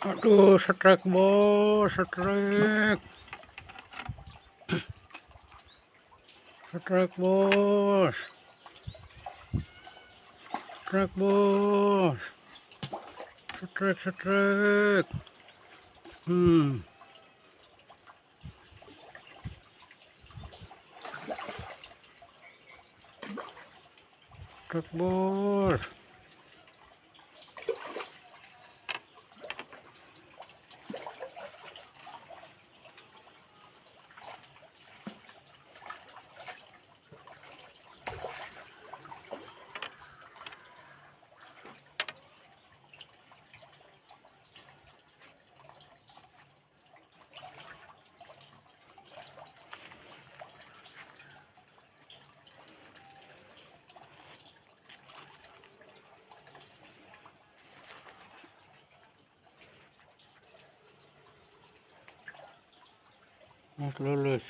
Aduh, setrek bos, setrek, setrek bos, setrek bos, setrek, setrek. Setrek bos. Mas lulus.